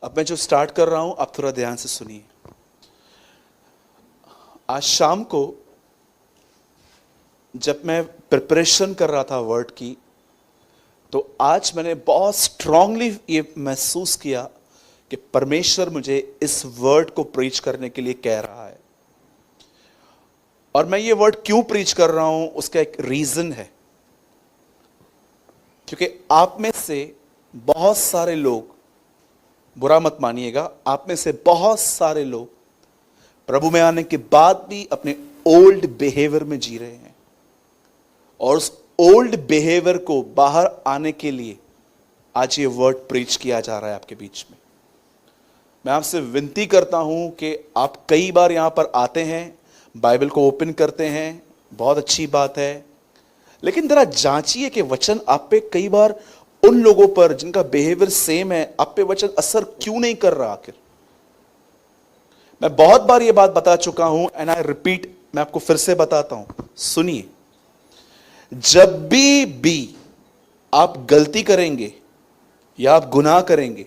अब मैं जो स्टार्ट कर रहा हूं आप थोड़ा ध्यान से सुनिए। आज शाम को जब मैं प्रिपरेशन कर रहा था वर्ड की, तो आज मैंने बहुत स्ट्रांगली ये महसूस किया कि परमेश्वर मुझे इस वर्ड को प्रीच करने के लिए कह रहा है। और मैं ये वर्ड क्यों प्रीच कर रहा हूं, उसका एक रीजन है। क्योंकि आप में से बहुत सारे लोग, बुरा मत मानिएगा, आप में से बहुत सारे लोग प्रभु में आने के बाद भी अपने ओल्ड बिहेवियर में जी रहे हैं, और उस ओल्ड बिहेवियर को बाहर आने के लिए आज ये वर्ड प्रीच किया जा रहा है आपके बीच में। मैं आपसे विनती करता हूं कि आप कई बार यहां पर आते हैं, बाइबल को ओपन करते हैं, बहुत अच्छी बात है, लेकिन जरा जांचिए कि वचन आप पे कई बार उन लोगों पर जिनका बिहेवियर सेम है, आप पे वचन असर क्यों नहीं कर रहा। आखिर मैं बहुत बार ये बात बता चुका हूं, एंड आई रिपीट, मैं आपको फिर से बताता हूं, सुनिए। जब भी आप गलती करेंगे या आप गुनाह करेंगे,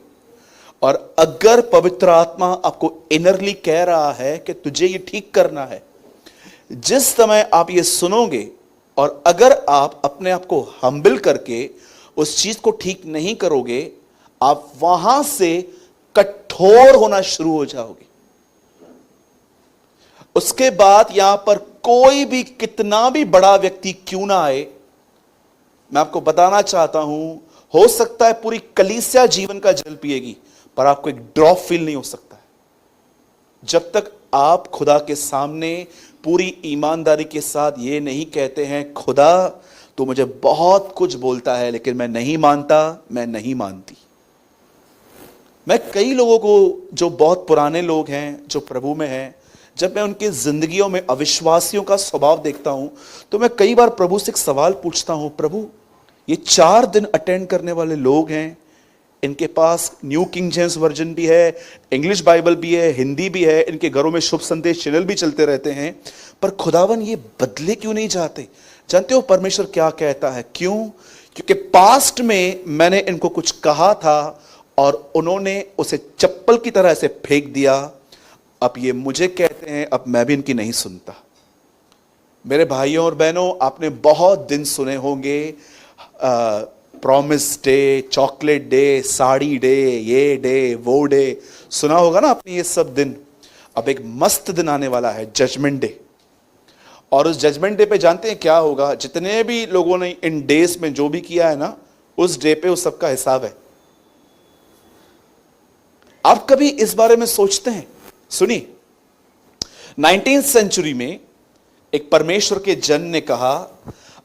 और अगर पवित्र आत्मा आपको इनरली कह रहा है कि तुझे ये ठीक करना है, जिस समय आप ये सुनोगे और अगर आप अपने आप को हम्बल करके उस चीज को ठीक नहीं करोगे, आप वहां से कठोर होना शुरू हो जाओगे। उसके बाद यहां पर कोई भी कितना भी बड़ा व्यक्ति क्यों ना आए, मैं आपको बताना चाहता हूं, हो सकता है पूरी कलीसिया जीवन का जल पिएगी, पर आपको एक ड्रॉप फील नहीं हो सकता है जब तक आप खुदा के सामने पूरी ईमानदारी के साथ ये नहीं कहते हैं, खुदा तो मुझे बहुत कुछ बोलता है लेकिन मैं नहीं मानता, मैं नहीं मानती। मैं कई लोगों को, जो बहुत पुराने लोग हैं, जो प्रभु में हैं, जब मैं उनकी जिंदगियों में अविश्वासियों का स्वभाव देखता हूं, तो मैं कई बार प्रभु से एक सवाल पूछता हूं, प्रभु ये 4 दिन अटेंड करने वाले लोग हैं, इनके पास न्यू किंग जेम्स वर्जन भी है, इंग्लिश बाइबल भी है, हिंदी भी है, इनके घरों में शुभ संदेश चैनल भी चलते रहते हैं, पर खुदावन ये बदले क्यों नहीं जाते। जानते हो परमेश्वर क्या कहता है? क्यों? क्योंकि पास्ट में मैंने इनको कुछ कहा था और उन्होंने उसे चप्पल की तरह से फेंक दिया। अब ये मुझे कहते हैं, अब मैं भी इनकी नहीं सुनता। मेरे भाइयों और बहनों, आपने बहुत दिन सुने होंगे, promise day, chocolate day, sari day, ये डे, वो डे, सुना होगा ना आपने ये सब दिन। अब एक मस्त दिन आने वाला है, जजमेंट डे। और उस जजमेंट डे पे जानते हैं क्या होगा? जितने भी लोगों ने इन डेज में जो भी किया है ना, उस डे पे उस सबका हिसाब है। आप कभी इस बारे में सोचते हैं? सुनिए, 19th सेंचुरी में एक परमेश्वर के जन ने कहा,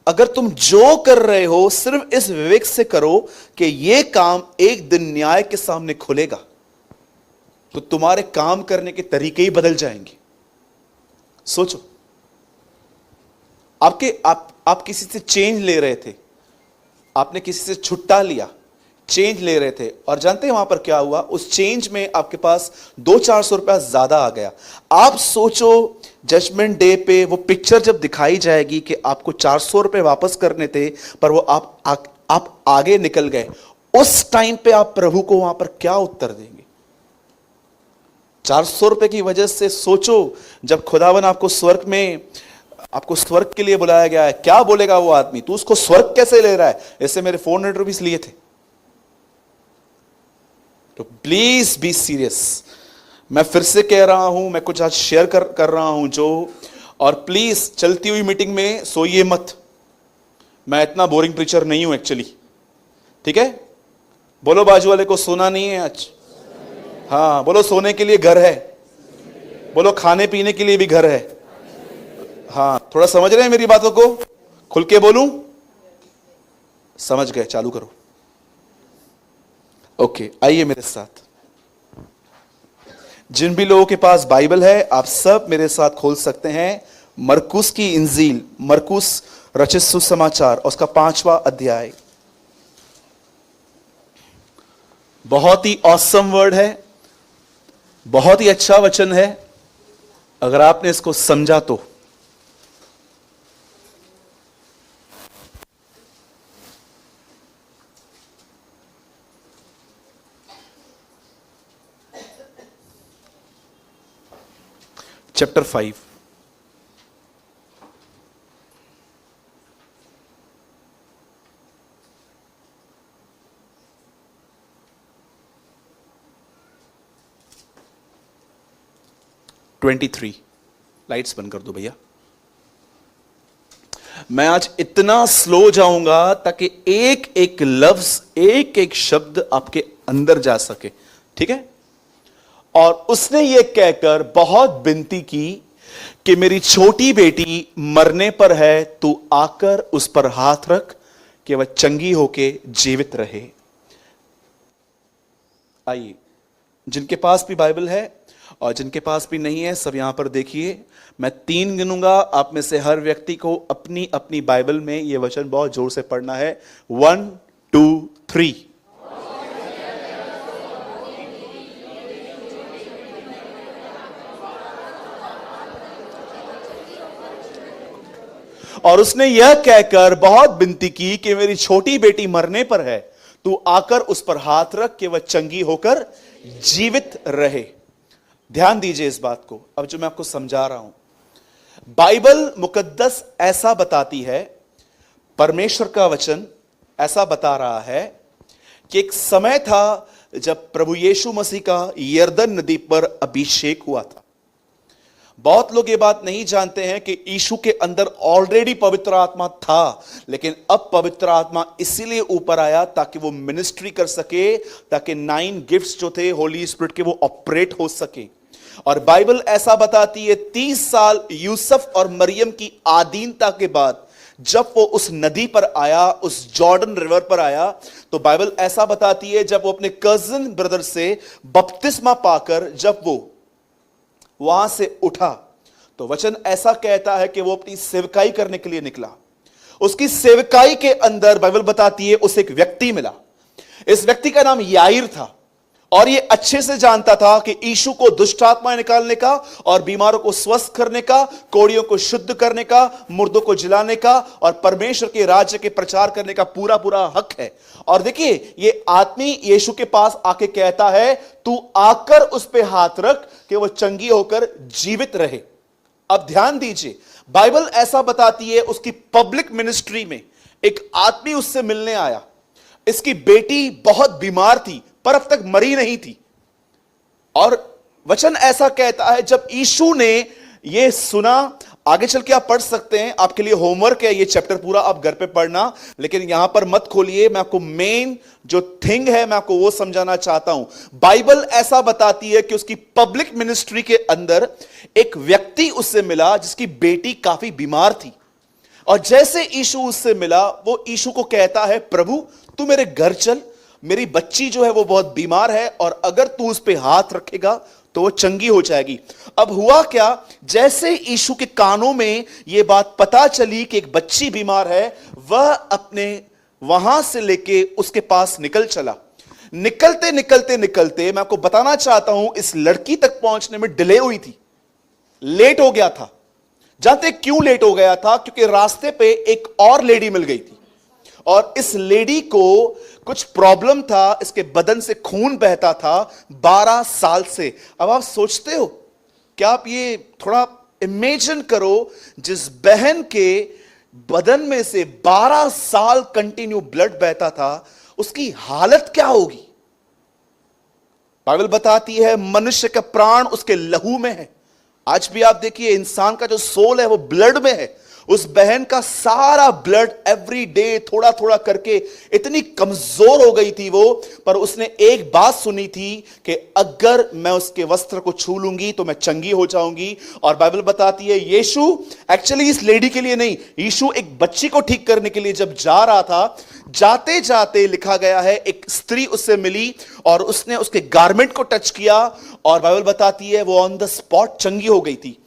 अगर तुम जो कर रहे हो सिर्फ इस विवेक से करो कि यह काम एक दिन न्याय के सामने खुलेगा, तो तुम्हारे काम करने के तरीके ही बदल जाएंगे। सोचो, आप किसी से चेंज ले रहे थे, आपने किसी से छुट्टा लिया, चेंज ले रहे थे, और जानते हैं वहां पर क्या हुआ? उस चेंज में आपके पास 200-400 रुपया ज्यादा आ गया। आप सोचो, जजमेंट डे पे वो पिक्चर जब दिखाई जाएगी कि आपको 400 रुपए वापस करने थे, पर वो आप आगे निकल गए, उस टाइम पे आप प्रभु को वहां पर क्या उत्तर देंगे? 400 रुपए की वजह से सोचो, जब खुदावन आपको स्वर्ग के लिए बुलाया गया है, क्या बोलेगा वो आदमी? तू उसको स्वर्ग कैसे ले रहा है? ऐसे मेरे 400 रुपीस लिए थे। तो प्लीज बी सीरियस। मैं फिर से कह रहा हूं, मैं कुछ आज शेयर कर रहा हूं जो, और प्लीज चलती हुई मीटिंग में सोइए मत। मैं इतना बोरिंग प्रीचर नहीं हूं एक्चुअली, ठीक है? बोलो बाजू वाले को, सोना नहीं है आज। हाँ बोलो, सोने के लिए घर है। बोलो, खाने पीने के लिए भी घर है। हाँ, थोड़ा समझ रहे हैं मेरी बातों को? खुल के बोलूं? समझ गए? चालू करो। ओके, आइए मेरे साथ। जिन भी लोगों के पास बाइबल है, आप सब मेरे साथ खोल सकते हैं मरकुस की इंजील, मरकुस रचित सुसमाचार, उसका 5वां अध्याय। बहुत ही ऑसम वर्ड है, बहुत ही अच्छा वचन है, अगर आपने इसको समझा तो। चैप्टर 5। लाइट्स बंद कर दो भैया। मैं आज इतना स्लो जाऊंगा ताकि एक एक लफ्ज, एक एक शब्द आपके अंदर जा सके, ठीक है। और उसने ये कहकर बहुत विनती की कि मेरी छोटी बेटी मरने पर है, तू आकर उस पर हाथ रख कि वह चंगी होके जीवित रहे। आइए, जिनके पास भी बाइबल है और जिनके पास भी नहीं है, सब यहां पर देखिए। मैं 3 गिनूंगा, आप में से हर व्यक्ति को अपनी अपनी बाइबल में यह वचन बहुत जोर से पढ़ना है। 1 2 3। और उसने यह कहकर बहुत विनती की कि मेरी छोटी बेटी मरने पर है, तू आकर उस पर हाथ रख कि वह चंगी होकर जीवित रहे। ध्यान दीजिए इस बात को, अब जो मैं आपको समझा रहा हूं, बाइबल मुकद्दस ऐसा बताती है, परमेश्वर का वचन ऐसा बता रहा है कि एक समय था जब प्रभु यीशु मसीह का यरदन नदी पर अभिषेक हुआ था। बहुत लोग ये बात नहीं जानते हैं कि यीशु के अंदर ऑलरेडी पवित्र आत्मा था, लेकिन अब पवित्र आत्मा इसीलिए ऊपर आया ताकि वो मिनिस्ट्री कर सके, ताकि 9 गिफ्ट्स जो थे होली स्पिरिट के वो ऑपरेट हो सके। और बाइबल ऐसा बताती है 30 साल यूसुफ और मरियम की आधीनता के बाद जब वो उस नदी पर आया, उस जॉर्डन रिवर पर आया, तो बाइबल ऐसा बताती है जब वो अपने कजिन ब्रदर से बपतिस्मा पाकर जब वो वहां से उठा, तो वचन ऐसा कहता है कि वो अपनी सेवकाई करने के लिए निकला। उसकी सेवकाई के अंदर बाइबल बताती है उसे एक व्यक्ति मिला। इस व्यक्ति का नाम याईर था और ये अच्छे से जानता था कि यीशु को दुष्ट आत्माएं निकालने का और बीमारों को स्वस्थ करने का, कोढ़ियों को शुद्ध करने का, मुर्दों को जिलाने का और परमेश्वर के राज्य के प्रचार करने का पूरा पूरा हक है। और देखिए, ये आदमी यीशु के पास आके कहता है, तू आकर उस पे हाथ रख कि वो चंगी होकर जीवित रहे। अब ध्यान दीजिए, बाइबल ऐसा बताती है उसकी पब्लिक मिनिस्ट्री में एक आदमी उससे मिलने आया। इसकी बेटी बहुत बीमार थी पर अब तक मरी नहीं थी। और वचन ऐसा कहता है जब यीशु ने यह सुना, आगे चल के आप पढ़ सकते हैं, आपके लिए होमवर्क है, ये चैप्टर पूरा आप घर पे पढ़ना, लेकिन यहां पर मत खोलिए। मैं आपको मेन जो थिंग है मैं आपको वो समझाना चाहता हूं। बाइबल ऐसा बताती है कि उसकी पब्लिक मिनिस्ट्री के अंदर एक व्यक्ति उससे मिला जिसकी बेटी काफी बीमार थी। और जैसे यीशु उससे मिला, वो यीशु को कहता है, प्रभु तू मेरे घर चल, मेरी बच्ची जो है वो बहुत बीमार है और अगर तू उस पे हाथ रखेगा तो वो चंगी हो जाएगी। अब हुआ क्या, जैसे यीशु के कानों में यह बात पता चली कि एक बच्ची बीमार है, वह अपने वहां से लेके उसके पास निकल चला। निकलते निकलते निकलते मैं आपको बताना चाहता हूं, इस लड़की तक पहुंचने में डिले हुई थी, लेट हो गया था। जानते क्यों लेट हो गया था? क्योंकि रास्ते पे एक और लेडी मिल गई थी और इस लेडी को कुछ प्रॉब्लम था, इसके बदन से खून बहता था 12 साल से। अब आप सोचते हो, क्या आप ये थोड़ा इमेजिन करो, जिस बहन के बदन में से 12 साल कंटिन्यू ब्लड बहता था, उसकी हालत क्या होगी? बाइबल बताती है मनुष्य का प्राण उसके लहू में है। आज भी आप देखिए, इंसान का जो सोल है वो ब्लड में है। उस बहन का सारा ब्लड एवरी डे थोड़ा थोड़ा करके इतनी कमजोर हो गई थी वो, पर उसने एक बात सुनी थी कि अगर मैं उसके वस्त्र को छू लूंगी तो मैं चंगी हो जाऊंगी। और बाइबल बताती है यीशु एक्चुअली इस लेडी के लिए नहीं, यीशु एक बच्ची को ठीक करने के लिए जब जा रहा था, जाते जाते लिखा गया है एक स्त्री उससे मिली और उसने उसके गारमेंट को टच किया और बाइबल बताती है वो ऑन द स्पॉट चंगी हो गई थी।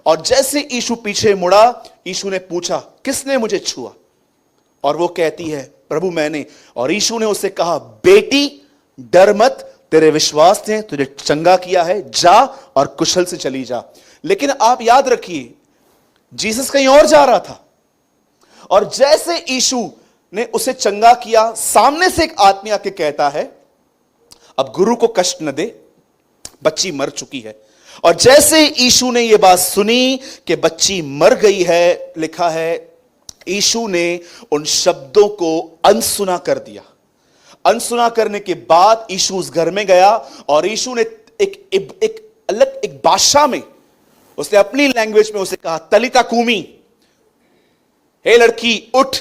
और जैसे यीशु पीछे मुड़ा, यीशु ने पूछा, किसने मुझे छुआ? और वो कहती है, प्रभु मैंने। और यीशु ने उससे कहा, बेटी डर मत, तेरे विश्वास ने तुझे चंगा किया है, जा और कुशल से चली जा। लेकिन आप याद रखिए, जीसस कहीं और जा रहा था और जैसे यीशु ने उसे चंगा किया, सामने से एक आदमी आके कहता है, अब गुरु को कष्ट न दे, बच्ची मर चुकी है। और जैसे यीशु ने यह बात सुनी कि बच्ची मर गई है, लिखा है यीशु ने उन शब्दों को अनसुना कर दिया। अनसुना करने के बाद यीशु उस घर में गया और यीशु ने एक अलग एक भाषा में, उसने अपनी लैंग्वेज में उसे कहा, तलिता कूमी, हे लड़की उठ।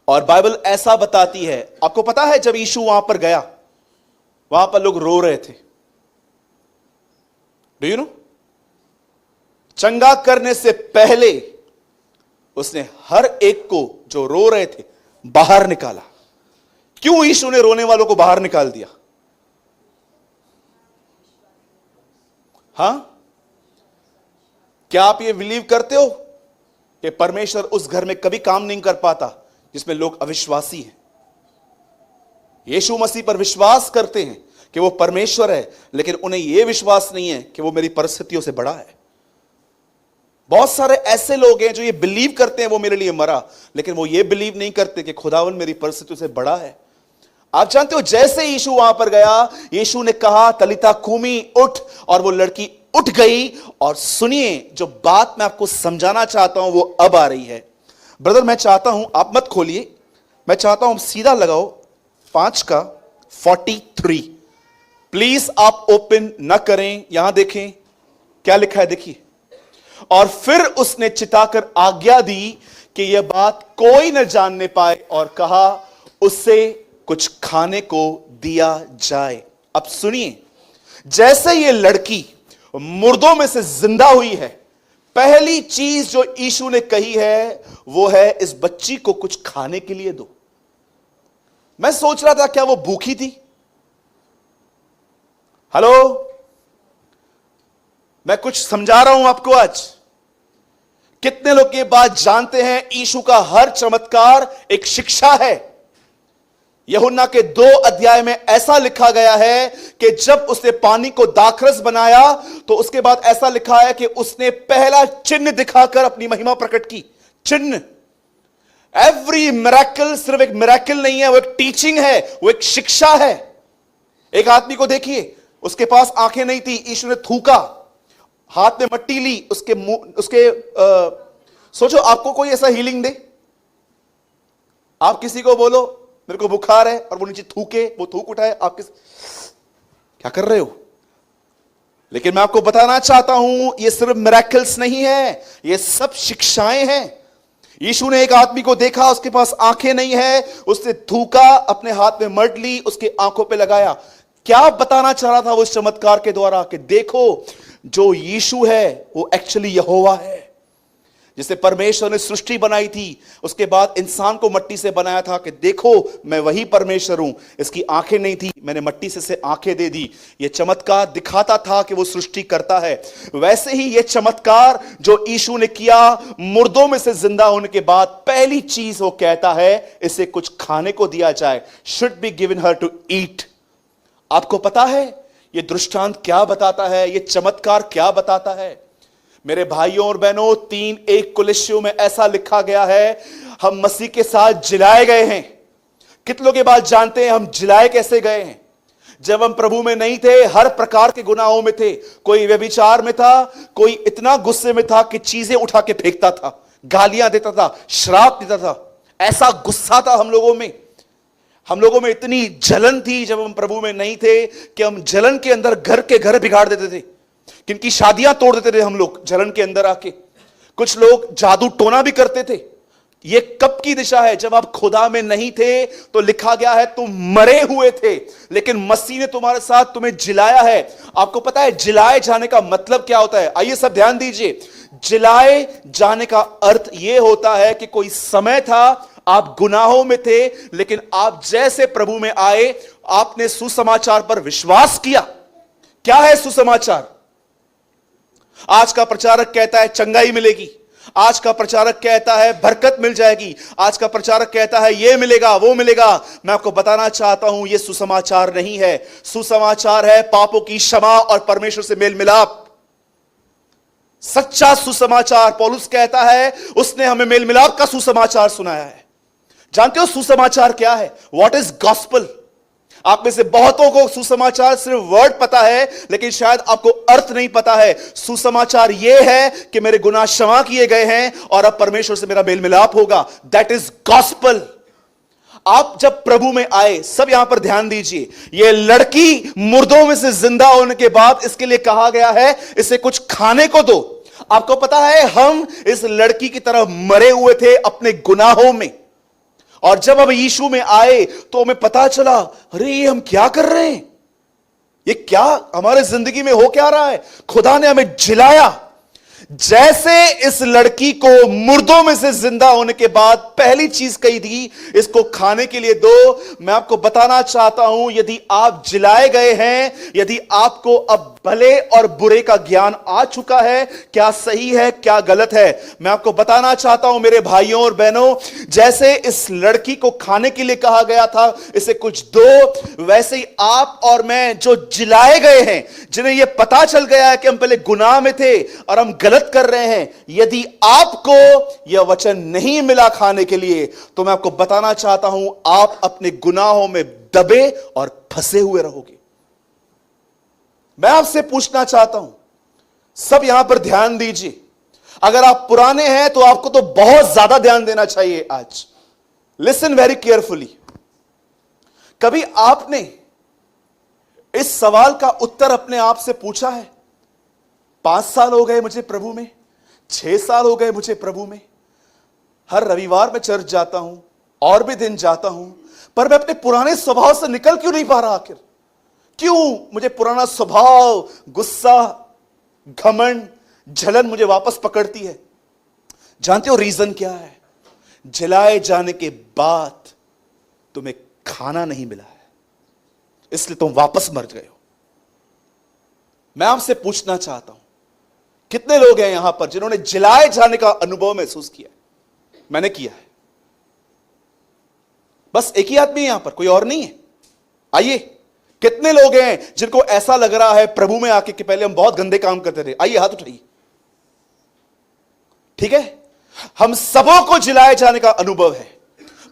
और बाइबल ऐसा बताती है, आपको पता है जब यीशु वहां पर गया, वहां पर लोग रो रहे थे। Do you know? चंगा करने से पहले उसने हर एक को जो रो रहे थे बाहर निकाला। क्यों यीशु ने रोने वालों को बाहर निकाल दिया? हां, क्या आप ये बिलीव करते हो कि परमेश्वर उस घर में कभी काम नहीं कर पाता जिसमें लोग अविश्वासी हैं? यीशु मसीह पर विश्वास करते हैं कि वो परमेश्वर है, लेकिन उन्हें यह विश्वास नहीं है कि वो मेरी परिस्थितियों से बड़ा है। बहुत सारे ऐसे लोग हैं जो ये बिलीव करते हैं वो मेरे लिए मरा, लेकिन वो ये बिलीव नहीं करते कि खुदावन मेरी परिस्थितियों से बड़ा है। आप जानते हो, जैसे यीशु वहां पर गया, यीशु ने कहा तलिता कूमी, उठ, और वो लड़की उठ गई। और सुनिए, जो बात मैं आपको समझाना चाहता हूं वो अब आ रही है। ब्रदर, मैं चाहता हूं आप मत खोलिए, मैं चाहता हूं सीधा लगाओ 5 का 43। प्लीज आप ओपन ना करें, यहां देखें क्या लिखा है, देखिए। और फिर उसने चिताकर आज्ञा दी कि यह बात कोई न जानने पाए, और कहा उससे कुछ खाने को दिया जाए। अब सुनिए, जैसे ये लड़की मुर्दों में से जिंदा हुई है, पहली चीज जो यीशु ने कही है वो है इस बच्ची को कुछ खाने के लिए दो। मैं सोच रहा था क्या वो भूखी थी? हेलो, मैं कुछ समझा रहा हूं आपको आज। कितने लोग ये बात जानते हैं, यीशु का हर चमत्कार एक शिक्षा है। यूहन्ना के 2 अध्याय में ऐसा लिखा गया है कि जब उसने पानी को दाखरस बनाया तो उसके बाद ऐसा लिखा है कि उसने पहला चिन्ह दिखाकर अपनी महिमा प्रकट की। चिन्ह, एवरी मिरेकल सिर्फ एक मिरेकल नहीं है, वो एक टीचिंग है, वो एक शिक्षा है। एक आदमी को देखिए, उसके पास आंखें नहीं थी, यीशु ने थूका, हाथ में मट्टी ली, सोचो आपको कोई ऐसा हीलिंग दे, आप किसी को बोलो मेरे को बुखार है और वो नीचे थूके, वो थूक उठाए, आप क्या कर रहे हो? लेकिन मैं आपको बताना चाहता हूं ये सिर्फ मिरेकल्स नहीं है, ये सब शिक्षाएं हैं। यीशु ने एक आदमी को देखा, उसके पास आंखें नहीं है, उसने थूका, अपने हाथ में मट ली, उसके आंखों पे लगाया। क्या बताना चाह रहा था वो इस चमत्कार के द्वारा? कि देखो, जो यीशु है वो एक्चुअली यहोवा है, जिसे परमेश्वर ने सृष्टि बनाई थी, उसके बाद इंसान को मट्टी से बनाया था कि देखो मैं वही परमेश्वर हूं। इसकी आंखें नहीं थी, मैंने मट्टी से आंखें दे दी। यह चमत्कार दिखाता था कि वो सृष्टि करता है। वैसे ही यह चमत्कार जो यीशु ने किया, मुर्दों में से जिंदा होने के बाद पहली चीज वो कहता है इसे कुछ खाने को दिया जाए, should be given her to eat. आपको पता है यह दृष्टांत क्या बताता है, यह चमत्कार क्या बताता है? मेरे भाइयों और बहनों, 3:1 कुलिस्सियों में ऐसा लिखा गया है, हम मसीह के साथ जिलाए गए हैं। कितने लोग ये बात जानते हैं हम जिलाए कैसे गए हैं? जब हम प्रभु में नहीं थे, हर प्रकार के गुनाहों में थे। कोई व्यभिचार में था, कोई इतना गुस्से में था कि चीजें उठा के फेंकता था, गालियां देता था, श्राप देता था। ऐसा गुस्सा था हम लोगों में। हम लोगों में इतनी जलन थी जब हम प्रभु में नहीं थे कि हम जलन के अंदर घर के घर बिगाड़ देते थे, किनकी शादियां तोड़ देते थे हम लोग जलन के अंदर आके। कुछ लोग जादू टोना भी करते थे। ये कब की दिशा है? जब आप खुदा में नहीं थे तो लिखा गया है तुम मरे हुए थे, लेकिन मसीह ने तुम्हारे साथ तुम्हें जिलाया है। आपको पता है जिलाए जाने का मतलब क्या होता है? आइए सब ध्यान दीजिए। जिलाए जाने का अर्थ यह होता है कि कोई समय था आप गुनाहों में थे, लेकिन आप जैसे प्रभु में आए, आपने सुसमाचार पर विश्वास किया। क्या है सुसमाचार? आज का प्रचारक कहता है चंगाई मिलेगी, आज का प्रचारक कहता है बरकत मिल जाएगी, आज का प्रचारक कहता है यह मिलेगा वो मिलेगा। मैं आपको बताना चाहता हूं यह सुसमाचार नहीं है। सुसमाचार है पापों की क्षमा और परमेश्वर से मेल मिलाप। सच्चा सुसमाचार, पौलुस कहता है उसने हमें मेल मिलाप का सुसमाचार सुनाया है। जानते हो सुसमाचार क्या है? What is gospel? आप में से बहुतों को सुसमाचार सिर्फ वर्ड पता है, लेकिन शायद आपको अर्थ नहीं पता है। सुसमाचार यह है कि मेरे गुनाह क्षमा किए गए हैं और अब परमेश्वर से मेरा मेल मिलाप होगा। That is gospel. आप जब प्रभु में आए, सब यहां पर ध्यान दीजिए, यह लड़की मुर्दों में से जिंदा होने के बाद इसके लिए कहा गया है इसे कुछ खाने को दो। आपको पता है हम इस लड़की की तरह मरे हुए थे अपने गुनाहों में, और जब अब यीशु में आए तो हमें पता चला, अरे ये हम क्या कर रहे हैं, ये क्या हमारे जिंदगी में हो क्या रहा है। खुदा ने हमें जिलाया। जैसे इस लड़की को मुर्दों में से जिंदा होने के बाद पहली चीज कही थी, इसको खाने के लिए दो। मैं आपको बताना चाहता हूं, यदि आप जिलाए गए हैं, यदि आपको अब भले और बुरे का ज्ञान आ चुका है, क्या सही है क्या गलत है, मैं आपको बताना चाहता हूं मेरे भाइयों और बहनों, जैसे इस लड़की को खाने के लिए कहा गया था इसे कुछ दो, वैसे ही आप और मैं जो जिलाए गए हैं, जिन्हें यह पता चल गया है कि हम पहले गुनाह में थे और हम गलत कर रहे हैं, यदि आपको यह वचन नहीं मिला खाने के लिए, तो मैं आपको बताना चाहता हूं आप अपने गुनाहों में दबे और फंसे हुए रहोगे। मैं आपसे पूछना चाहता हूं, सब यहां पर ध्यान दीजिए। अगर आप पुराने हैं तो आपको तो बहुत ज्यादा ध्यान देना चाहिए आज। Listen very carefully. कभी आपने इस सवाल का उत्तर अपने आप से पूछा है, 5 साल हो गए मुझे प्रभु में, 6 साल हो गए मुझे प्रभु में, हर रविवार में चर्च जाता हूं और भी दिन जाता हूं, पर मैं अपने पुराने स्वभाव से निकल क्यों नहीं पा रहा। आखिर क्यों मुझे पुराना स्वभाव, गुस्सा, घमंड, जलन मुझे वापस पकड़ती है। जानते हो रीजन क्या है? जलाए जाने के बाद तुम्हें खाना नहीं मिला है, इसलिए तुम वापस मर गए हो। मैं आपसे पूछना चाहता हूं, कितने लोग हैं यहां पर जिन्होंने जलाए जाने का अनुभव महसूस किया है? मैंने किया है। बस एक ही आदमी है यहां पर, कोई और नहीं है। आइए, कितने लोग हैं जिनको ऐसा लग रहा है प्रभु में आके कि पहले हम बहुत गंदे काम करते थे? आइए, हाथ उठाइए। ठीक है, हम सबों को जिलाए जाने का अनुभव है,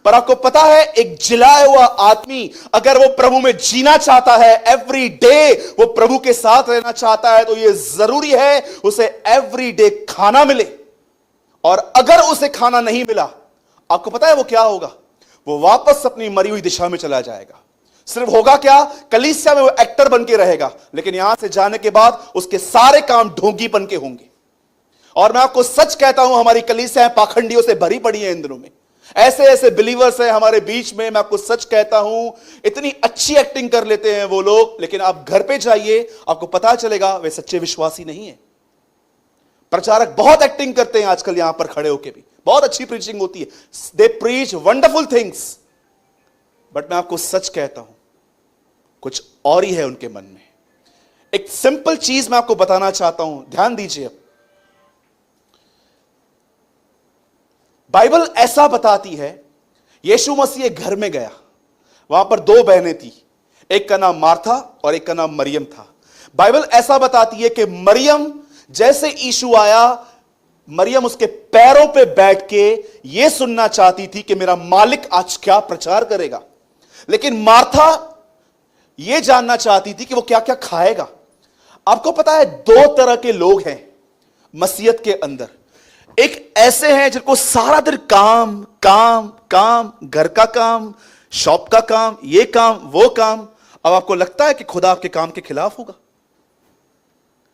पर आपको पता है एक जिलाया हुआ आदमी अगर वो प्रभु में जीना चाहता है, एवरी डे वो प्रभु के साथ रहना चाहता है, तो ये जरूरी है उसे एवरी डे खाना मिले। और अगर उसे खाना नहीं मिला, आपको पता है वो क्या होगा? वो वापस अपनी मरी हुई दिशा में चला जाएगा। सिर्फ होगा क्या? कलीसिया में वो एक्टर बन के रहेगा, लेकिन यहां से जाने के बाद उसके सारे काम ढोंगीपन के होंगे। और मैं आपको सच कहता हूं, हमारी कलीसिया पाखंडियों से भरी पड़ी है इन दिनों में। ऐसे ऐसे बिलीवर्स हैं हमारे बीच में, मैं आपको सच कहता हूं, इतनी अच्छी एक्टिंग कर लेते हैं वो लोग, लेकिन आप घर पे जाइए, आपको पता चलेगा वे सच्चे विश्वासी नहीं है। प्रचारक बहुत एक्टिंग करते हैं आजकल, यहां पर खड़े होकर भी बहुत अच्छी प्रीचिंग होती है, दे प्रीच वंडरफुल थिंग्स, बट मैं आपको सच कहता हूं कुछ और ही है उनके मन में। एक सिंपल चीज मैं आपको बताना चाहता हूं, ध्यान दीजिए। अब बाइबल ऐसा बताती है, यीशु मसीह घर में गया, वहां पर 2 बहनें थी, एक का नाम मार्था और एक का नाम मरियम था। बाइबल ऐसा बताती है कि मरियम जैसे यीशु आया, मरियम उसके पैरों पे बैठ के यह सुनना चाहती थी कि मेरा मालिक आज क्या प्रचार करेगा, लेकिन मार्था यह जानना चाहती थी कि वो क्या क्या खाएगा। आपको पता है 2 तरह के लोग हैं मसीहत के अंदर। एक ऐसे हैं जिनको सारा दिन काम काम काम, घर का काम, शॉप का काम, ये काम वो काम। अब आपको लगता है कि खुदा आपके काम के खिलाफ होगा?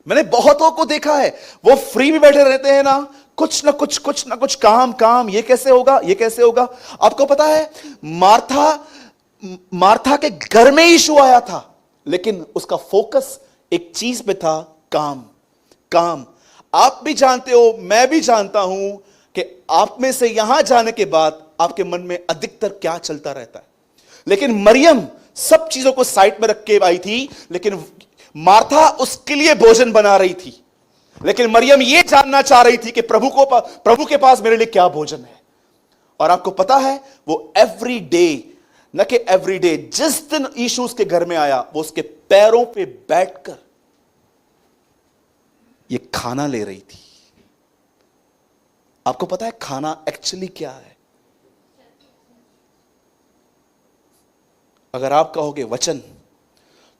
मैंने बहुतों को देखा है, वो फ्री में बैठे रहते हैं ना, कुछ ना कुछ काम काम, ये कैसे होगा ये कैसे होगा। आपको पता है मार्था के घर में यीशु आया था, लेकिन उसका फोकस एक चीज पे था, काम काम। आप भी जानते हो, मैं भी जानता हूं कि आप में से यहां जाने के बाद आपके मन में अधिकतर क्या चलता रहता है। लेकिन मरियम सब चीजों को साइड में रख के आई थी, लेकिन मार्था उसके लिए भोजन बना रही थी। लेकिन मरियम यह जानना चाह रही थी कि प्रभु के पास मेरे लिए क्या भोजन है। और आपको पता है वो एवरी डे, न कि एवरी डे, जिस दिन यीशु उसके घर में आया, वो उसके पैरों पे बैठकर ये खाना ले रही थी। आपको पता है खाना एक्चुअली क्या है? अगर आप कहोगे वचन,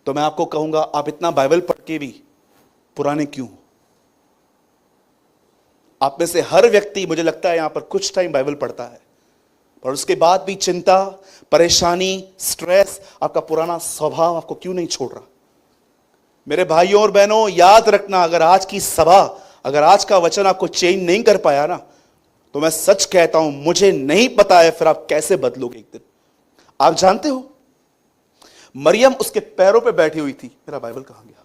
तो मैं आपको कहूंगा आप इतना बाइबल पढ़ के भी पुराने क्यों? आप में से हर व्यक्ति, मुझे लगता है, यहां पर कुछ टाइम बाइबल पढ़ता है, पर उसके बाद भी चिंता, परेशानी, स्ट्रेस, आपका पुराना स्वभाव आपको क्यों नहीं छोड़ रहा? मेरे भाइयों और बहनों, याद रखना, अगर आज की सभा, अगर आज का वचन आपको चेंज नहीं कर पाया ना, तो मैं सच कहता हूं, मुझे नहीं पता है फिर आप कैसे बदलोगे एक दिन। आप जानते हो, मरियम उसके पैरों पे बैठी हुई थी। मेरा बाइबल कहां गया?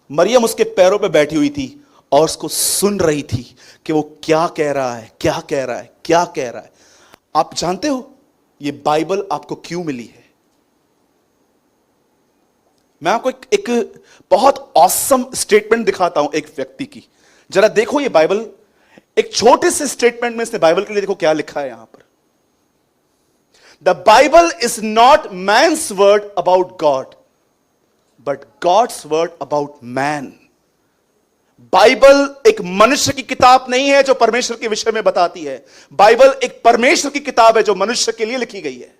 मरियम उसके पैरों पे बैठी हुई थी और उसको सुन रही थी कि वो क्या कह रहा है, क्या कह रहा है, क्या कह रहा है। आप जानते हो ये बाइबल आपको क्यों मिली है? मैं आपको एक बहुत ऑसम स्टेटमेंट दिखाता हूं एक व्यक्ति की। जरा देखो ये बाइबल, एक छोटे से स्टेटमेंट में इसने बाइबल के लिए देखो क्या लिखा है यहां पर। The Bible is not man's word about God, but God's word about man. Bible एक मनुष्य की किताब नहीं है जो परमेश्वर के विषय में बताती है। बाइबल एक परमेश्वर की किताब है जो मनुष्य के लिए लिखी गई है।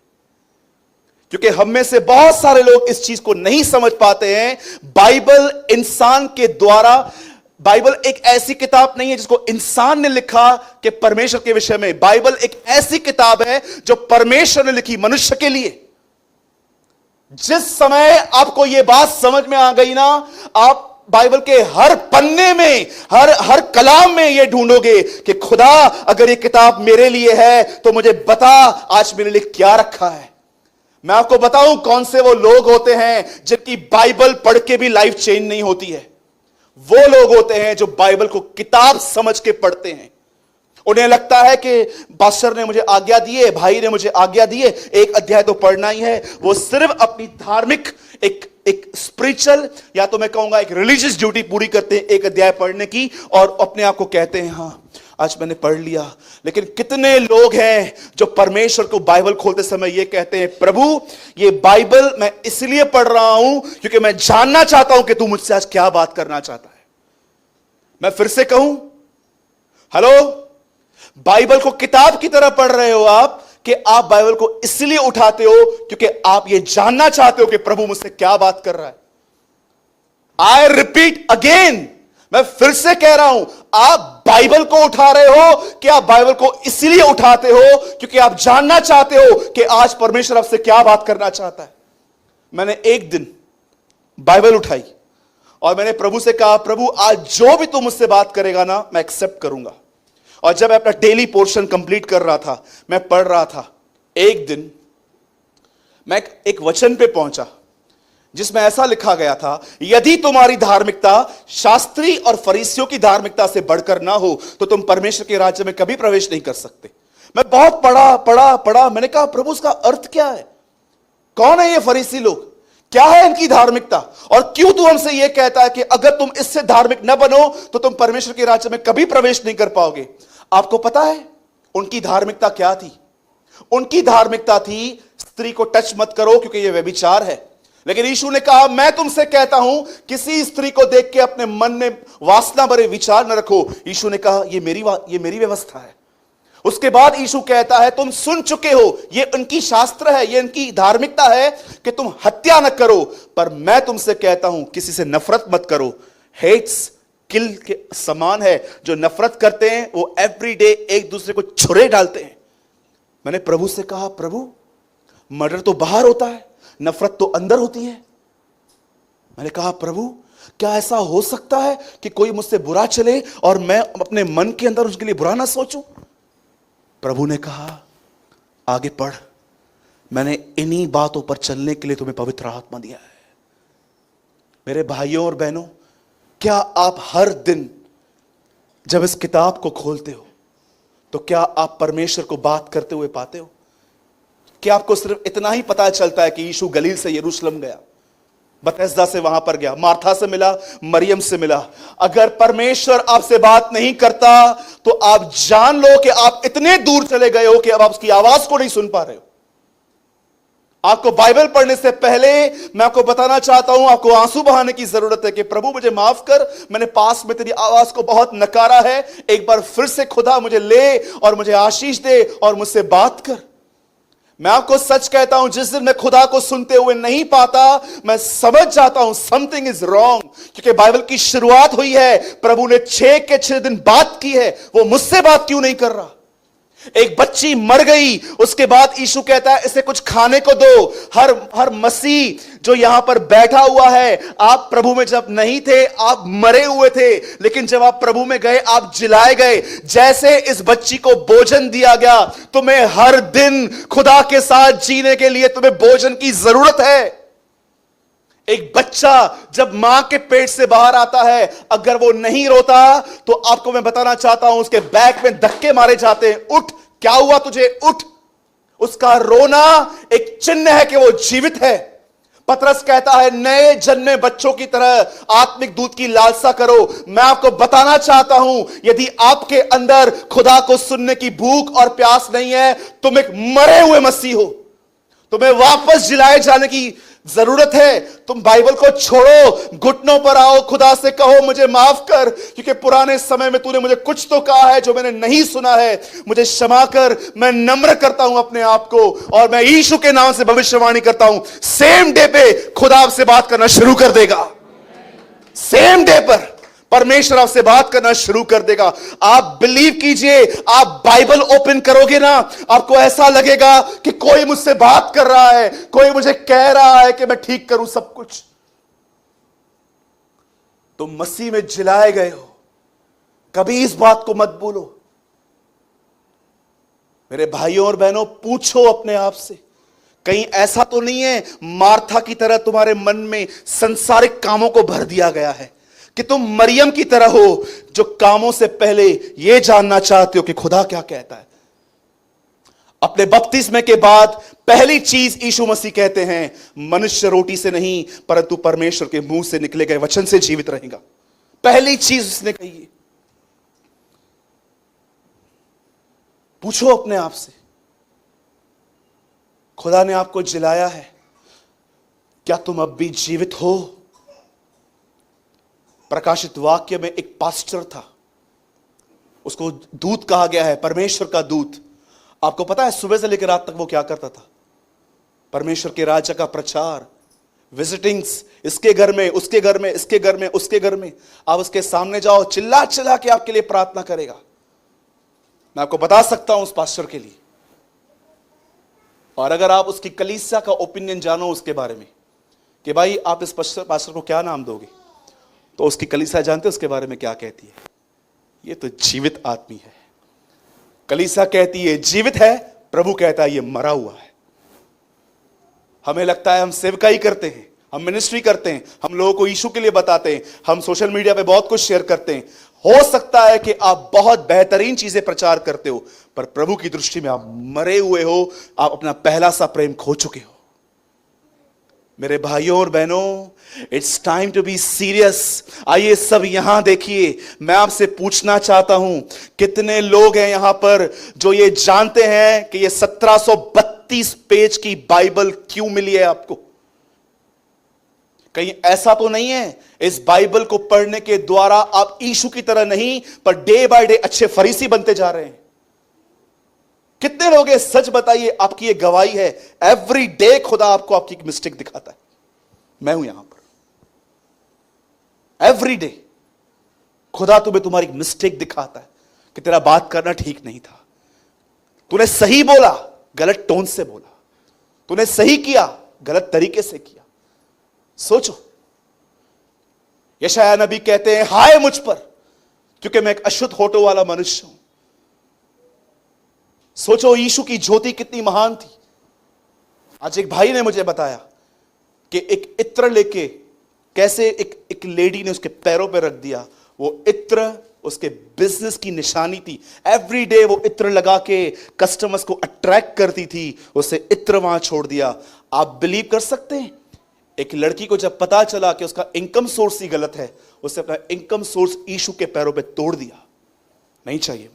क्योंकि हम में से बहुत सारे लोग इस चीज को नहीं समझ पाते हैं। बाइबल इंसान के द्वारा, बाइबल एक ऐसी किताब नहीं है जिसको इंसान ने लिखा कि परमेश्वर के विषय में। बाइबल एक ऐसी किताब है जो परमेश्वर ने लिखी मनुष्य के लिए। जिस समय आपको यह बात समझ में आ गई ना, आप बाइबल के हर पन्ने में, हर कलाम में यह ढूंढोगे कि खुदा अगर यह किताब मेरे लिए है तो मुझे बता आज मेरे लिए क्या रखा है। मैं आपको बताऊं कौन से वो लोग होते हैं जिनकी बाइबल पढ़ के भी लाइफ चेंज नहीं होती है। वो लोग होते हैं जो बाइबल को किताब समझ के पढ़ते हैं। उन्हें लगता है कि पास्टर ने मुझे आज्ञा दी है, भाई ने मुझे आज्ञा दी है, एक अध्याय तो पढ़ना ही है। वो सिर्फ अपनी धार्मिक एक स्पिरिचुअल, या तो मैं कहूंगा एक रिलीजियस ड्यूटी पूरी करते हैं, एक अध्याय पढ़ने की, और अपने आप को कहते हैं हां आज मैंने पढ़ लिया। लेकिन कितने लोग हैं जो परमेश्वर को बाइबल खोलते समय ये कहते हैं, प्रभु ये बाइबल मैं इसलिए पढ़ रहा हूं क्योंकि मैं जानना चाहता हूं कि तू मुझसे आज क्या बात करना चाहता है। मैं फिर से कहूं, हेलो, बाइबल को किताब की तरह पढ़ रहे हो आप कि आप बाइबल को इसलिए उठाते हो क्योंकि आप ये जानना चाहते हो कि प्रभु मुझसे क्या बात कर रहा है। आई रिपीट अगेन, मैं फिर से कह रहा हूं, आप बाइबल को उठा रहे हो कि आप बाइबल को इसलिए उठाते हो क्योंकि आप जानना चाहते हो कि आज परमेश्वर आपसे क्या बात करना चाहता है। मैंने एक दिन बाइबल उठाई और मैंने प्रभु से कहा, प्रभु आज जो भी तू मुझसे बात करेगा ना, मैं एक्सेप्ट करूंगा। और जब मैं अपना डेली पोर्शन कंप्लीट कर रहा था, मैं पढ़ रहा था, एक दिन मैं एक वचन पे पहुंचा जिसमें ऐसा लिखा गया था, यदि तुम्हारी धार्मिकता शास्त्री और फरीसियों की धार्मिकता से बढ़कर ना हो तो तुम परमेश्वर के राज्य में कभी प्रवेश नहीं कर सकते। मैं बहुत पढ़ा, मैंने कहा प्रभु उसका अर्थ क्या है? कौन है ये फरीसी लोग? क्या है इनकी धार्मिकता? और क्यों तू हमसे यह कहता है कि अगर तुम इससे धार्मिक न बनो तो तुम परमेश्वर के राज्य में कभी प्रवेश नहीं कर पाओगे? आपको पता है उनकी धार्मिकता क्या थी? उनकी धार्मिकता थी स्त्री को टच मत करो क्योंकि यह व्यभिचार है। लेकिन यीशु ने कहा, मैं तुमसे कहता हूं किसी स्त्री को देख के अपने मन में वासना भरे विचार न रखो। यीशु ने कहा ये मेरी व्यवस्था है। उसके बाद यीशु कहता है, तुम सुन चुके हो, ये उनकी शास्त्र है, ये उनकी धार्मिकता है कि तुम हत्या न करो, पर मैं तुमसे कहता हूं किसी से नफरत मत करो। हेट्स किल के समान है। जो नफरत करते हैं वो एवरीडे एक दूसरे को छुरे डालते हैं। मैंने प्रभु से कहा, प्रभु मर्डर तो बाहर होता है, नफरत तो अंदर होती है। मैंने कहा, प्रभु क्या ऐसा हो सकता है कि कोई मुझसे बुरा चले और मैं अपने मन के अंदर उसके लिए बुरा ना सोचूं? प्रभु ने कहा, आगे पढ़, मैंने इन्हीं बातों पर चलने के लिए तुम्हें पवित्र आत्मा दिया है। मेरे भाइयों और बहनों, क्या आप हर दिन जब इस किताब को खोलते हो तो क्या आप परमेश्वर को बात करते हुए पाते हो? क्या आपको सिर्फ इतना ही पता चलता है कि यीशु गलील से यरूशलेम गया, बथेस्दा से वहां पर गया, मार्था से मिला, मरियम से मिला? अगर परमेश्वर आपसे बात नहीं करता तो आप जान लो कि आप इतने दूर चले गए हो कि अब आप उसकी आवाज को नहीं सुन पा रहे हो। आपको बाइबल पढ़ने से पहले मैं आपको बताना चाहता हूं, आपको आंसू बहाने की जरूरत है कि प्रभु मुझे माफ कर, मैंने पास में तेरी आवाज को बहुत नकारा है। एक बार फिर से खुदा मुझे ले और मुझे आशीष दे और मुझसे बात कर। मैं आपको सच कहता हूं, जिस दिन मैं खुदा को सुनते हुए नहीं पाता, मैं समझ जाता हूं समथिंग इज रॉन्ग। क्योंकि बाइबल की शुरुआत हुई है, प्रभु ने 6 के 6 दिन बात की है, वो मुझसे बात क्यों नहीं कर रहा? एक बच्ची मर गई, उसके बाद यीशु कहता है इसे कुछ खाने को दो। हर मसीह जो यहां पर बैठा हुआ है, आप प्रभु में जब नहीं थे आप मरे हुए थे, लेकिन जब आप प्रभु में गए आप जिलाए गए। जैसे इस बच्ची को भोजन दिया गया, तुम्हें हर दिन खुदा के साथ जीने के लिए तुम्हें भोजन की जरूरत है। एक बच्चा जब मां के पेट से बाहर आता है, अगर वो नहीं रोता तो आपको मैं बताना चाहता हूं उसके बैक में धक्के मारे जाते हैं। उठ, क्या हुआ तुझे, उठ। उसका रोना एक चिन्ह है कि वो जीवित है। पतरस कहता है नए जन्मे बच्चों की तरह आत्मिक दूध की लालसा करो। मैं आपको बताना चाहता हूं, यदि आपके अंदर खुदा को सुनने की भूख और प्यास नहीं है, तुम एक मरे हुए मसीह हो। तुम्हें वापस जिलाए जाने की जरूरत है। तुम बाइबल को छोड़ो, घुटनों पर आओ, खुदा से कहो मुझे माफ कर, क्योंकि पुराने समय में तूने मुझे कुछ तो कहा है जो मैंने नहीं सुना है, मुझे क्षमा कर। मैं नम्र करता हूं अपने आप को, और मैं यीशु के नाम से भविष्यवाणी करता हूं, सेम डे पे खुदा आपसे बात करना शुरू कर देगा। सेम डे पर परमेश्वर आपसे बात करना शुरू कर देगा। आप बिलीव कीजिए, आप बाइबल ओपन करोगे ना, आपको ऐसा लगेगा कि कोई मुझसे बात कर रहा है, कोई मुझे कह रहा है कि मैं ठीक करूं सब कुछ। तुम मसीह में जिलाए गए हो, कभी इस बात को मत भूलो। मेरे भाइयों और बहनों, पूछो अपने आप से, कहीं ऐसा तो नहीं है मार्था की तरह तुम्हारे मन में संसारिक कामों को भर दिया गया है, कि तुम मरियम की तरह हो जो कामों से पहले यह जानना चाहते हो कि खुदा क्या कहता है। अपने बपतिस्मे के बाद पहली चीज यीशु मसीह कहते हैं, मनुष्य रोटी से नहीं परंतु परमेश्वर के मुंह से निकले गए वचन से जीवित रहेगा। पहली चीज उसने कही है। पूछो अपने आप से, खुदा ने आपको जिलाया है, क्या तुम अब भी जीवित हो? प्रकाशित वाक्य में एक पास्टर था, उसको दूत कहा गया है, परमेश्वर का दूत। आपको पता है सुबह से लेकर रात तक वो क्या करता था? परमेश्वर के राज्य का प्रचार, विजिटिंग्स, इसके घर में, उसके घर में, इसके घर में, उसके घर में। आप उसके सामने जाओ, चिल्ला चिल्ला के आपके लिए प्रार्थना करेगा। मैं आपको बता सकता हूं उस पास्टर के लिए। और अगर आप उसकी कलीसिया का ओपिनियन जानो उसके बारे में, कि भाई आप इस पास्टर को क्या नाम दोगे, तो उसकी कलीसिया जानते उसके बारे में क्या कहती है? ये तो जीवित आदमी है। कलीसिया कहती है जीवित है, प्रभु कहता है ये मरा हुआ है। हमें लगता है हम सेवकाई करते हैं, हम मिनिस्ट्री करते हैं, हम लोगों को यीशु के लिए बताते हैं, हम सोशल मीडिया पे बहुत कुछ शेयर करते हैं। हो सकता है कि आप बहुत बेहतरीन चीजें प्रचार करते हो, पर प्रभु की दृष्टि में आप मरे हुए हो, आप अपना पहला सा प्रेम खो चुके हो। मेरे भाइयों और बहनों, it's time to be serious. आइए सब यहां देखिए, मैं आपसे पूछना चाहता हूं, कितने लोग हैं यहां पर जो ये जानते हैं कि ये 1732 पेज की बाइबल क्यों मिली है आपको? कहीं ऐसा तो नहीं है इस बाइबल को पढ़ने के द्वारा आप यीशु की तरह नहीं, पर डे बाय डे अच्छे फरीसी बनते जा रहे हैं? कितने लोग हैं, सच बताइए, आपकी ये गवाही है, एवरी डे खुदा आपको आपकी मिस्टेक दिखाता है। मैं हूं यहां पर, एवरी डे खुदा तुम्हें तुम्हारी मिस्टेक दिखाता है कि तेरा बात करना ठीक नहीं था, तूने सही बोला गलत टोन से बोला, तूने सही किया गलत तरीके से किया। सोचो, यशायाह नबी कहते हैं हाय मुझ पर, क्योंकि मैं एक अशुद्ध होठों वाला मनुष्य हूं। सोचो यीशु की ज्योति कितनी महान थी। आज एक भाई ने मुझे बताया कि एक इत्र लेके कैसे एक लेडी ने उसके पैरों पे रख दिया। वो इत्र उसके बिजनेस की निशानी थी। एवरी डे वो इत्र लगा के कस्टमर्स को अट्रैक्ट करती थी, उसे इत्र वहां छोड़ दिया। आप बिलीव कर सकते हैं, एक लड़की को जब पता चला कि उसका इनकम सोर्स ही गलत है, उसने अपना इनकम सोर्स यीशु के पैरों पे तोड़ दिया। नहीं चाहिए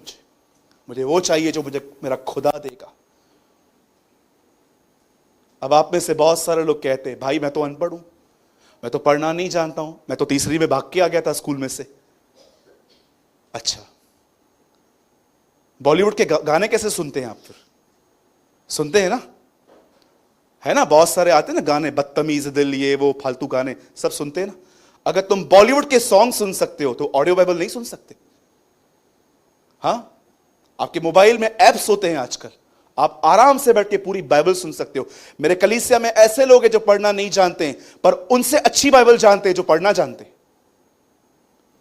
मुझे वो चाहिए जो मुझे मेरा खुदा देगा। अब आप में से बहुत सारे लोग कहते हैं भाई मैं तो अनपढ़ हूं, मैं तो पढ़ना नहीं जानता हूं, मैं तो तीसरी में भाग के आ गया था स्कूल में से। अच्छा, बॉलीवुड के गाने कैसे सुनते हैं आप? फिर सुनते हैं ना, है ना, बहुत सारे आते हैं ना गाने, बदतमीज दिल, ये वो फालतू गाने सब सुनते हैं ना। अगर तुम बॉलीवुड के सॉन्ग सुन सकते हो तो ऑडियो बाइबल नहीं सुन सकते? हाँ, आपके मोबाइल में एप्स होते हैं आजकल, आप आराम से बैठ के पूरी बाइबल सुन सकते हो। मेरे कलीसिया में ऐसे लोग हैं जो पढ़ना नहीं जानते हैं, पर उनसे अच्छी बाइबल जानते हैं जो पढ़ना जानते हैं।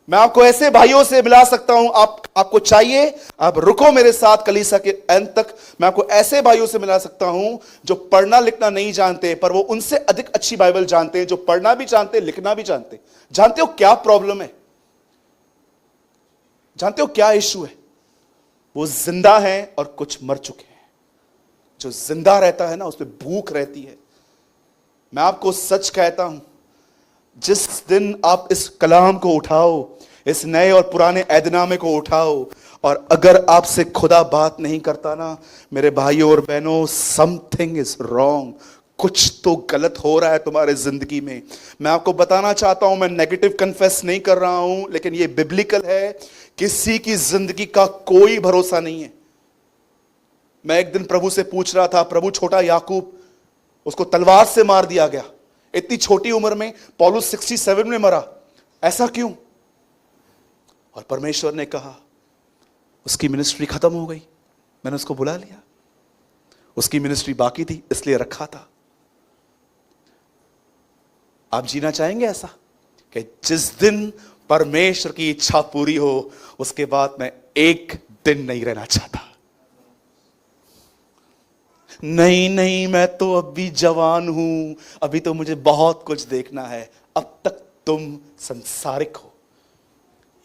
मैं आपको ऐसे भाइयों से मिला सकता हूं, आपको चाहिए, आप रुको मेरे साथ कलीसिया के अंत तक। मैं आपको ऐसे भाइयों से मिला सकता हूं जो पढ़ना लिखना नहीं जानते, पर वो उनसे अधिक अच्छी बाइबल जानते हैं, जो पढ़ना भी जानते, लिखना भी जानते। जानते हो क्या प्रॉब्लम है? जानते हो क्या इशू है? वो जिंदा हैं और कुछ मर चुके हैं। जो जिंदा रहता है ना, उसमें भूख रहती है। मैं आपको सच कहता हूं, जिस दिन आप इस कलाम को उठाओ, इस नए और पुराने ऐदनामे को उठाओ, और अगर आपसे खुदा बात नहीं करता ना, मेरे भाइयों और बहनों, समथिंग इज रॉन्ग। कुछ तो गलत हो रहा है तुम्हारे जिंदगी में। मैं आपको बताना चाहता हूं, मैं नेगेटिव कन्फेस नहीं कर रहा हूं, लेकिन ये बिब्लिकल है। किसी की जिंदगी का कोई भरोसा नहीं है। मैं एक दिन प्रभु से पूछ रहा था, प्रभु छोटा याकूब, उसको तलवार से मार दिया गया इतनी छोटी उम्र में। पौलुस 67 में मरा, ऐसा क्यों? और परमेश्वर ने कहा उसकी मिनिस्ट्री खत्म हो गई, मैंने उसको बुला लिया। उसकी मिनिस्ट्री बाकी थी, इसलिए रखा था। आप जीना चाहेंगे ऐसा कि जिस दिन परमेश्वर की इच्छा पूरी हो, उसके बाद मैं एक दिन नहीं रहना चाहता। नहीं नहीं, मैं तो अभी जवान हूं, अभी तो मुझे बहुत कुछ देखना है। अब तक तुम संसारिक हो।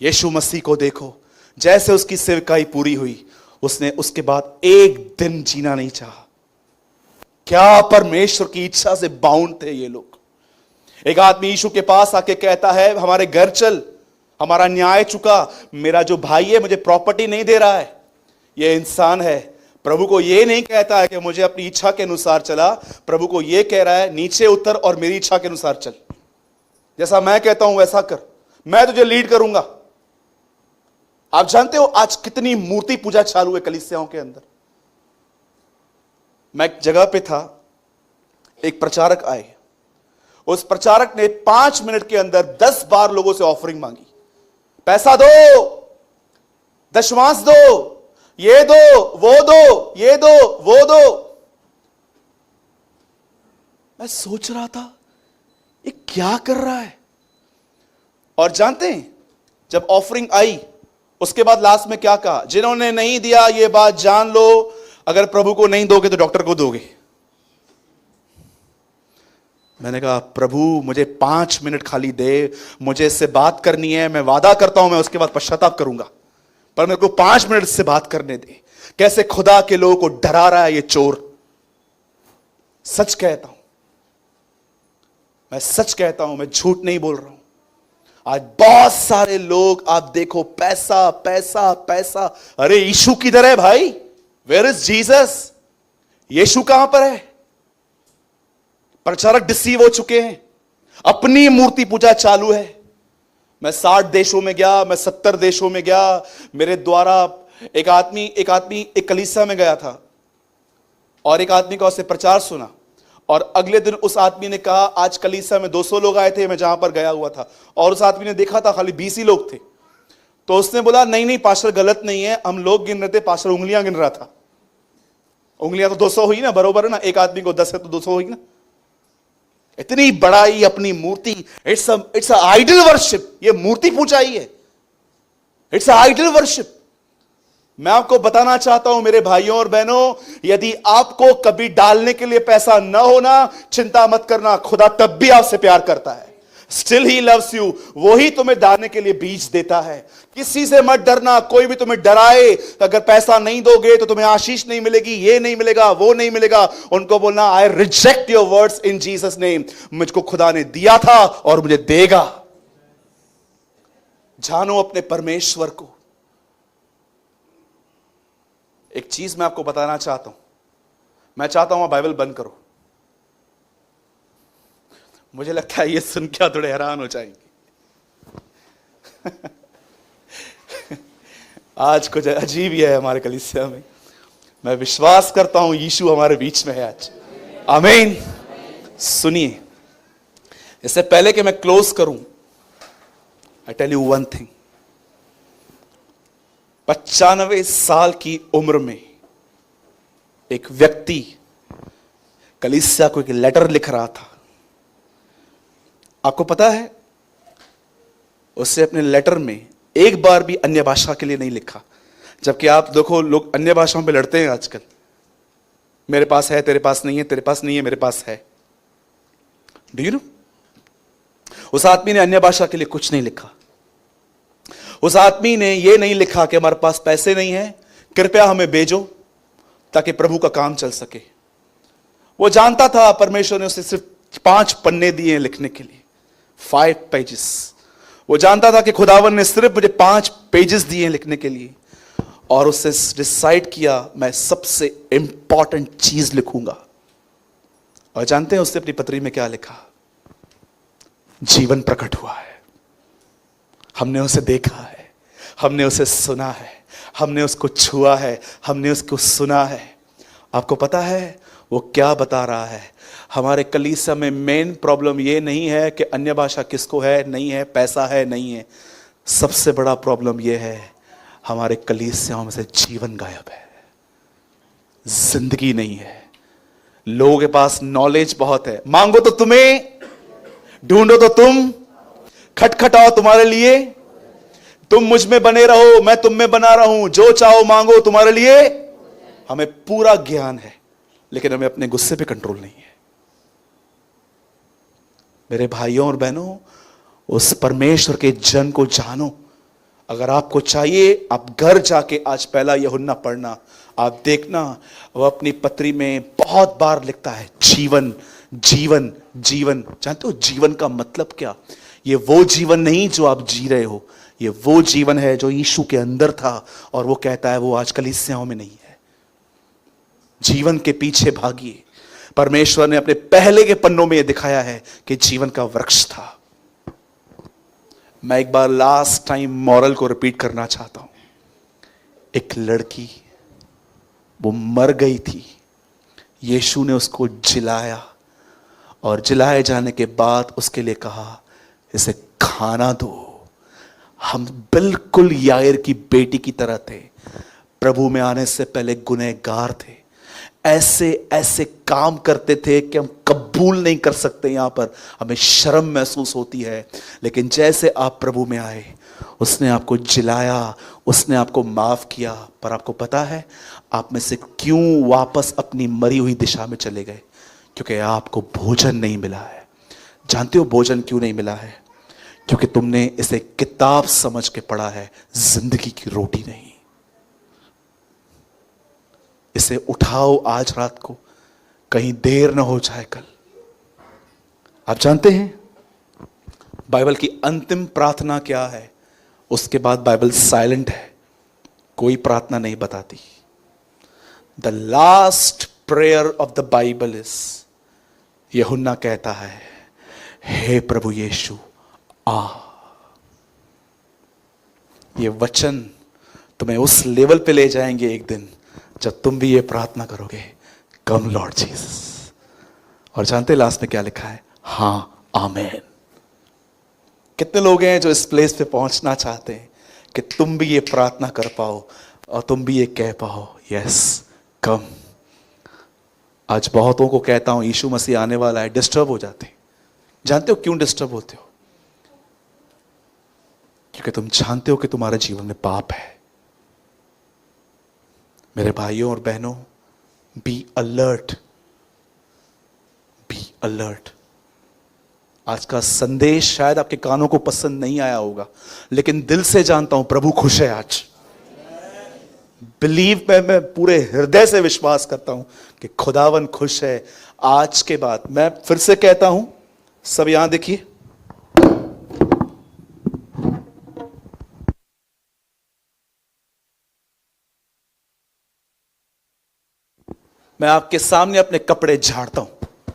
यीशु मसीह को देखो, जैसे उसकी सेवकाई पूरी हुई, उसने उसके बाद एक दिन जीना नहीं चाहा। क्या परमेश्वर की इच्छा से बाउंड थे ये लोग। एक आदमी यीशु के पास आके कहता है, हमारे घर चल, हमारा न्याय चुका, मेरा जो भाई है मुझे प्रॉपर्टी नहीं दे रहा है। ये इंसान है। प्रभु को ये नहीं कहता है कि मुझे अपनी इच्छा के अनुसार चला, प्रभु को ये कह रहा है नीचे उतर और मेरी इच्छा के अनुसार चल, जैसा मैं कहता हूं वैसा कर, मैं तुझे लीड करूंगा। आप जानते हो आज कितनी मूर्ति पूजा चालू है कलीसियाओं के अंदर। मैं एक जगह पे था, एक प्रचारक आए, उस प्रचारक ने 5 मिनट के अंदर 10 बार लोगों से ऑफरिंग मांगी। पैसा दो, दशमांश दो, ये दो, वो दो, ये दो, वो दो। मैं सोच रहा था ये क्या कर रहा है। और जानते हैं, जब ऑफरिंग आई उसके बाद लास्ट में क्या कहा? जिन्होंने नहीं दिया ये बात जान लो, अगर प्रभु को नहीं दोगे तो डॉक्टर को दोगे। मैंने कहा प्रभु मुझे 5 मिनट खाली दे, मुझे इससे बात करनी है। मैं वादा करता हूं मैं उसके बाद पश्चाताप करूंगा, पर मेरे को 5 मिनट से बात करने दे। कैसे खुदा के लोगों को डरा रहा है ये चोर। सच कहता हूं, मैं सच कहता हूं, मैं झूठ नहीं बोल रहा हूं। आज बहुत सारे लोग आप देखो, पैसा पैसा पैसा। अरे यीशु किधर है भाई? Where is Jesus? यीशु कहां पर है? प्रचारक डिसीव हो चुके हैं, अपनी मूर्ति पूजा चालू है। मैं 60 देशों में गया, मैं 70 देशों में गया। मेरे द्वारा एक आदमी एक कलीसिया में गया था और एक आदमी का उससे प्रचार सुना, और अगले दिन उस आदमी ने कहा आज कलीसिया में 200 लोग आए थे, मैं जहां पर गया हुआ था, और उस आदमी ने देखा था खाली 20 ही लोग थे। तो उसने बोला नहीं नहीं पास्टर गलत नहीं है, हम लोग गिन रहे थे, पास्टर उंगलियां गिन रहा था। उंगलियां तो 200 हुई ना, बरोबर है ना? एक आदमी को 10 है तो 200 हुई ना। इतनी बड़ाई अपनी मूर्ति, इट्स आइडल वर्शिप। ये मूर्ति पूजा ही है, इट्स आइडल वर्शिप। मैं आपको बताना चाहता हूं मेरे भाइयों और बहनों, यदि आपको कभी डालने के लिए पैसा न होना, चिंता मत करना, खुदा तब भी आपसे प्यार करता है। Still he loves you. वही तुम्हें डालने के लिए बीज देता है। किसी से मत डरना, कोई भी तुम्हें डराए अगर पैसा नहीं दोगे तो तुम्हें आशीष नहीं मिलेगी, ये नहीं मिलेगा, वो नहीं मिलेगा, उनको बोलना I reject your words in Jesus name. मुझको खुदा ने दिया था और मुझे देगा। जानो अपने परमेश्वर को। एक चीज मैं आपको बताना चाहता हूं, मैं चाहता हूं आप बाइबल बंद करो। मुझे लगता है ये सुन के थोड़े हैरान हो जाएंगे। आज कुछ अजीब ही है हमारे कलीसिया में। मैं विश्वास करता हूं यीशु हमारे बीच में है आज। आमीन। सुनिए, इससे पहले कि मैं क्लोज करूं, I tell you one thing. 95 साल की उम्र में एक व्यक्ति कलीसिया को एक लेटर लिख रहा था। आपको पता है, उससे अपने लेटर में एक बार भी अन्य भाषा के लिए नहीं लिखा। जबकि आप देखो, लोग अन्य भाषाओं पे लड़ते हैं आजकल, मेरे पास है, तेरे पास नहीं है, तेरे पास नहीं है, मेरे पास है। डू यू नो, उस आदमी ने अन्य भाषा के लिए कुछ नहीं लिखा। उस आदमी ने यह नहीं लिखा कि हमारे पास पैसे नहीं है, कृपया हमें भेजो ताकि प्रभु का काम चल सके। वो जानता था परमेश्वर ने उसे सिर्फ 5 पन्ने दिए हैं लिखने के लिए, 5 पेजेस। वो जानता था कि खुदावन ने सिर्फ मुझे 5 पेजेस दिए हैं लिखने के लिए, और उससे डिसाइड किया मैं सबसे इंपॉर्टेंट चीज लिखूंगा। और जानते हैं उसने अपनी पत्री में क्या लिखा? जीवन प्रकट हुआ है, हमने उसे देखा है, हमने उसे सुना है, हमने उसको छुआ है, हमने उसको सुना है। आपको पता है वो क्या बता रहा है? हमारे कलीसिया में मेन प्रॉब्लम ये नहीं है कि अन्य भाषा किसको है, नहीं है, पैसा है, नहीं है। सबसे बड़ा प्रॉब्लम ये है, हमारे कलीसियाओं में से जीवन गायब है, जिंदगी नहीं है। लोगों के पास नॉलेज बहुत है, मांगो तो तुम्हें, ढूंढो तो तुम, खटखटाओ तुम्हारे लिए, तुम मुझ में बने रहो, मैं तुम में बना रहूं, जो चाहो मांगो तुम्हारे लिए। हमें पूरा ज्ञान है, लेकिन हमें अपने गुस्से पे कंट्रोल नहीं है। मेरे भाइयों और बहनों, उस परमेश्वर के जन को जानो। अगर आपको चाहिए, आप घर जाके आज पहला यूहन्ना पढ़ना, आप देखना, वह अपनी पत्री में बहुत बार लिखता है जीवन जीवन जीवन। जानते हो जीवन का मतलब क्या? ये वो जीवन नहीं जो आप जी रहे हो, ये वो जीवन है जो यीशु के अंदर था, और वो कहता है वो आज कलीसियाओं में नहीं है। जीवन के पीछे भागिए। परमेश्वर ने अपने पहले के पन्नों में यह दिखाया है कि जीवन का वृक्ष था। मैं एक बार लास्ट टाइम मॉरल को रिपीट करना चाहता हूं। एक लड़की, वो मर गई थी, यीशु ने उसको जिलाया, और जिलाए जाने के बाद उसके लिए कहा इसे खाना दो। हम बिल्कुल यायर की बेटी की तरह थे, प्रभु में आने से पहले गुनहगार थे, ऐसे ऐसे काम करते थे कि हम कबूल नहीं कर सकते, यहां पर हमें शर्म महसूस होती है। लेकिन जैसे आप प्रभु में आए, उसने आपको जिलाया, उसने आपको माफ किया। पर आपको पता है आप में से क्यों वापस अपनी मरी हुई दिशा में चले गए? क्योंकि आपको भोजन नहीं मिला है। जानते हो भोजन क्यों नहीं मिला है? क्योंकि तुमने इसे किताब समझ के पढ़ा है, जिंदगी की रोटी नहीं। इसे उठाओ आज रात को, कहीं देर ना हो जाए कल। आप जानते हैं बाइबल की अंतिम प्रार्थना क्या है? उसके बाद बाइबल साइलेंट है, कोई प्रार्थना नहीं बताती। The last prayer of the Bible is, यूहन्ना कहता है, हे प्रभु यीशु आ। ये वचन तुम्हें उस लेवल पे ले जाएंगे एक दिन जब तुम भी ये प्रार्थना करोगे, कम लॉर्ड जीसस। और जानते लास्ट में क्या लिखा है? हाँ आमेन। कितने लोग हैं जो इस प्लेस पे पहुंचना चाहते हैं कि तुम भी ये प्रार्थना कर पाओ और तुम भी ये कह पाओ, यस कम। आज बहुतों को कहता हूं यीशु मसीह आने वाला है, डिस्टर्ब हो जाते हैं। जानते हो क्यों डिस्टर्ब होते हो? क्योंकि तुम जानते हो कि तुम्हारे जीवन में पाप है। मेरे भाइयों और बहनों, बी अलर्ट, बी अलर्ट। आज का संदेश शायद आपके कानों को पसंद नहीं आया होगा, लेकिन दिल से जानता हूं प्रभु खुश है आज। बिलीव पे मैं पूरे हृदय से विश्वास करता हूं कि खुदावन खुश है। आज के बाद मैं फिर से कहता हूं, सब यहां देखिए, मैं आपके सामने अपने कपड़े झाड़ता हूं।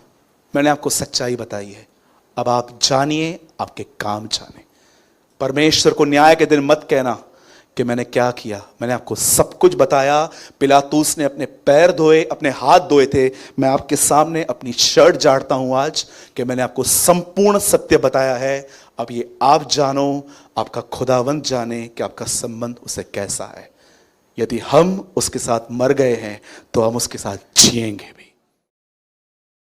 मैंने आपको सच्चाई बताई है, अब आप जानिए, आपके काम जाने। परमेश्वर को न्याय के दिन मत कहना कि मैंने क्या किया। मैंने आपको सब कुछ बताया। पिलातूस ने अपने पैर धोए, अपने हाथ धोए थे। मैं आपके सामने अपनी शर्ट झाड़ता हूं आज कि मैंने आपको संपूर्ण सत्य बताया है। अब ये आप जानो, आपका खुदावंत जाने कि आपका संबंध उसे कैसा है। यदि हम उसके साथ मर गए हैं तो हम उसके साथ जिएंगे भी।